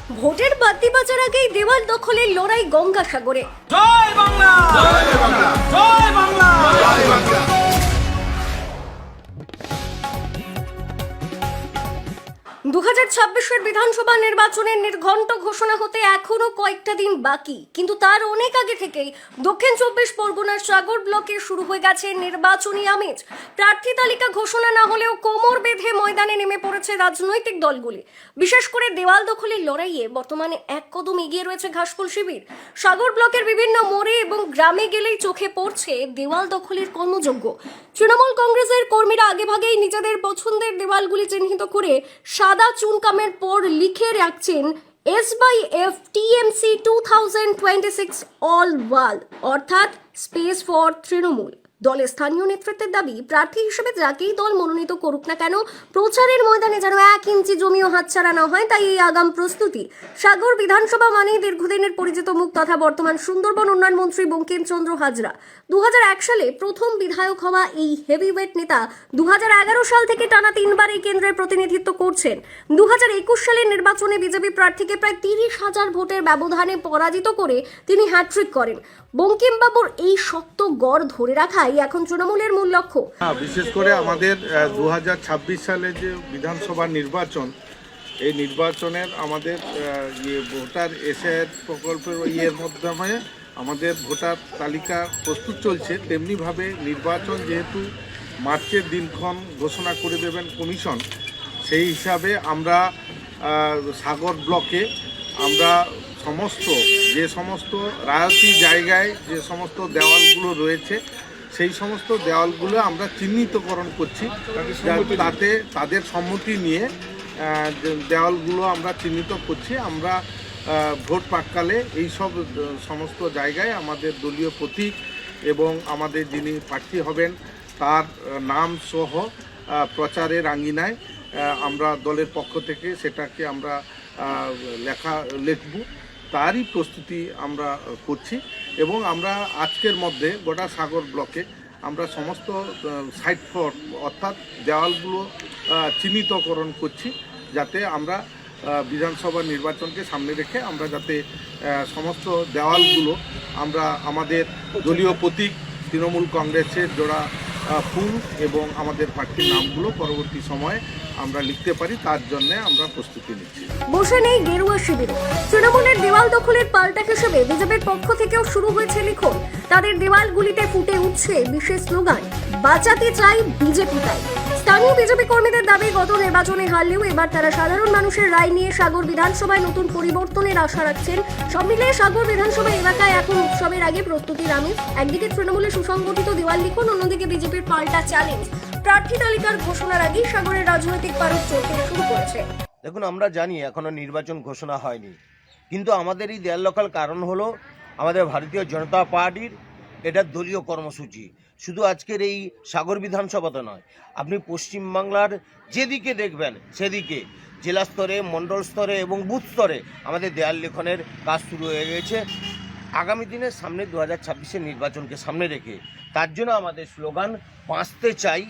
ভোটের বাদ্যি বাজার আগেই দেওয়াল দখলের লড়াই গঙ্গাসাগরে। জয় বাংলা, জয় বাংলা, জয় বাংলা, জয় বাংলা। 2026-এর বিধানসভা নির্বাচনের নির্ঘণ্ট ঘোষণা হতে এখনো কয়েকটা দিন বাকি, কিন্তু তার অনেক আগে থেকেই দক্ষিণ 24 পরগনার সাগর ব্লকে শুরু হয়ে গেছে নির্বাচনী আমেজ। প্রার্থী তালিকা ঘোষণা না হলেও কোমর বেঁধে ময়দানে নেমে পড়েছে রাজনৈতিক দলগুলি। বিশেষ করে দেওয়াল দখলের লড়াইয়ে বর্তমানে এক কদম এগিয়ে রয়েছে ঘাসফুল শিবির। সাগর ব্লকের বিভিন্ন মোড়ে এবং গ্রামে গেলেই চোখে পড়ছে দেওয়াল দখলের কর্মযজ্ঞ। তৃণমূল কংগ্রেসের কর্মীরা আগেভাগেই নিজেদের পছন্দের দেওয়ালগুলি চিহ্নিত করে সাদা চুনকামের পর লিখে রাখছেন S/F TMC 2026 অল ওয়াল, অর্থাৎ স্পেস ফর তৃণমূল। দলের স্থানীয় নেতৃত্বের দাবি, প্রার্থী হিসেবে যাকেই দল মনোনীত করুক না কেন, প্রচারের ময়দানে যেন 1 ইঞ্চি জমিও হাতছাড়া না হয়, তাই এই আগাম প্রস্তুতি। সাগর বিধানসভা মানেই দীর্ঘদিনের পরিচিত মুখ তথা বর্তমান সুন্দরবন উন্নয়ন মন্ত্রী বঙ্কিমচন্দ্র হাজরা। 2001 সালে প্রথম বিধায়ক হওয়া এই হেভিওয়েট নেতা 2011 সাল থেকে টানা 3বার এই কেন্দ্রের প্রতিনিধিত্ব করছেন। 2021 সালের নির্বাচনে বিজেপি প্রার্থীকে প্রায় 30,000 ভোটের ব্যবধানে পরাজিত করে তিনি হ্যাট্রিক করেন। বঙ্কিমবাবুর এই শক্ত গড় ধরে রাখাই এখন তৃণমূলের মূল লক্ষ্য। বিশেষ করে আমাদের 2026 সালে যে বিধানসভা নির্বাচন, এই নির্বাচনের আমাদের ভোটার এসআইআর প্রকল্পের মাধ্যমে আমাদের ভোটার তালিকা প্রস্তুত চলছে। তেমনিভাবে নির্বাচন যেহেতু মার্চের দিনক্ষণ ঘোষণা করে দেবেন কমিশন, সেই হিসাবে আমরা সাগর ব্লকে আমরা যে সমস্ত রায়তি জায়গায় যে সমস্ত দেওয়ালগুলো রয়েছে, সেই সমস্ত দেওয়ালগুলো আমরা চিহ্নিতকরণ করছি, তাতে তাদের সম্মতি নিয়ে দেওয়ালগুলো আমরা চিহ্নিত করছি। আমরা ভোট প্রাক্কালে এই সমস্ত জায়গায় আমাদের দলীয় প্রতীক এবং আমাদের যিনি প্রার্থী হবেন তার নাম সহ প্রচারের আঙ্গিনায় আমরা দলের পক্ষ থেকে সেটাকে আমরা লিখব, তারই প্রস্তুতি আমরা করছি। এবং আমরা আজকের মধ্যে গোটা সাগর ব্লকে আমরা সমস্ত সাইড ফর অর্থাৎ দেওয়ালগুলো চিহ্নিতকরণ করছি, যাতে আমরা বিধানসভা নির্বাচনকে সামনে রেখে আমরা যাতে সমস্ত দেওয়ালগুলো আমরা আমাদের দলীয় প্রতীক তৃণমূল কংগ্রেসের জোড়া ফুল এবং আমাদের প্রার্থীর নামগুলো পরবর্তী সময়ে আমরা লিখতে পারি, তার জন্য আমরা প্রস্তুতি নিচ্ছি। বসে নেই গেরুয়া শিবির। তৃণমূলের দেওয়াল দখলের পাল্টা হিসেবে বিজেপির পক্ষ থেকেও শুরু হয়েছে লিখন। তাদের দেওয়ালগুলিতে ফুটে উঠছে বিশেষ স্লোগান, বাঁচাতে চাই বিজেপি তাই। স্থানীয় বিজেপি কর্মীদের দাবি, গত নির্বাচনে হারলেও এবার তারা সাধারণ মানুষের রায় নিয়ে সাগর বিধানসভায় নতুন পরিবর্তনের আশা রাখছেন। সব মিলিয়ে সাগর বিধানসভা এলাকায় এখন উৎসবের আগে প্রস্তুতির আমেজ। একদিকে তৃণমূলের সুসংগঠিত দেওয়াল লিখন, অন্যদিকে বিজেপির পাল্টা চ্যালেঞ্জ। প্রার্থী তালিকার ঘোষণার আগেই সাগরের রাজনৈতিক পারদ চলতে শুরু করেছে। দেখুন, আমরা জানি এখনো নির্বাচন ঘোষণা হয়নি, কিন্তু আমাদের এই দেয়াল দখল কারণ হলো আমাদের ভারতীয় জনতা পার্টির এটা দলীয় কর্মসূচি। শুধু আজকের এই সাগর বিধানসভাতে নয়, আপনি পশ্চিমবাংলার যেদিকে দেখবেন সেদিকে জেলা স্তরে, মণ্ডল স্তরে এবং বুথ স্তরে আমাদের দেয়াল লেখনের কাজ শুরু হয়ে গেছে। আগামী দিনের সামনে 2026-এর নির্বাচনকে সামনে রেখে তার জন্য আমাদের স্লোগান, বাঁচতে চাই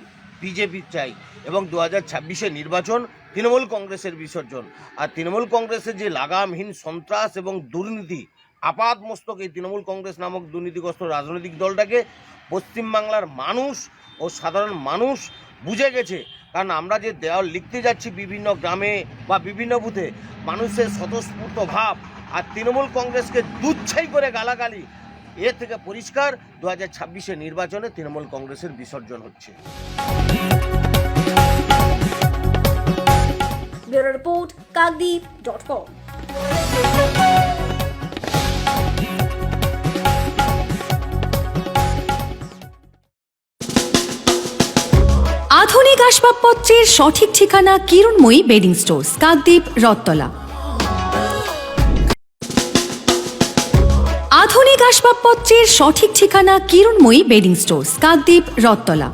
বিজেপি চাই, এবং 2026-এর নির্বাচন তৃণমূল কংগ্রেসের বিসর্জন। আর তৃণমূল কংগ্রেসের যে লাগামহীন সন্ত্রাস এবং দুর্নীতি, আপাত মস্তক এই তৃণমূল কংগ্রেস নামক দুর্নীতিগ্রস্ত রাজনৈতিক দলটাকে পশ্চিমবাংলার মানুষ ও সাধারণ মানুষ বুঝে গেছে। কারণ আমরা যে দেওয়াল লিখতে যাচ্ছি বিভিন্ন গ্রামে বা বিভিন্ন বুথে, মানুষের স্বতঃস্ফূর্ত ভাব আর তৃণমূল কংগ্রেসকে দুচ্ছাই করে গালাগালি, এর থেকে পরিষ্কার 2026-এর নির্বাচনে তৃণমূল কংগ্রেসের বিসর্জন হচ্ছে। Bureau report, Kakdwip dot com. আধুনিক আসবাবপত্রের সঠিক ঠিকানা কিরণময়ী বেডিং স্টোর্স, কাকদ্বীপ, রথতলা। আধুনিক আসবাবপত্রের সঠিক ঠিকানা কিরণময়ী বেডিং স্টোর্স, কাকদ্বীপ, রথতলা।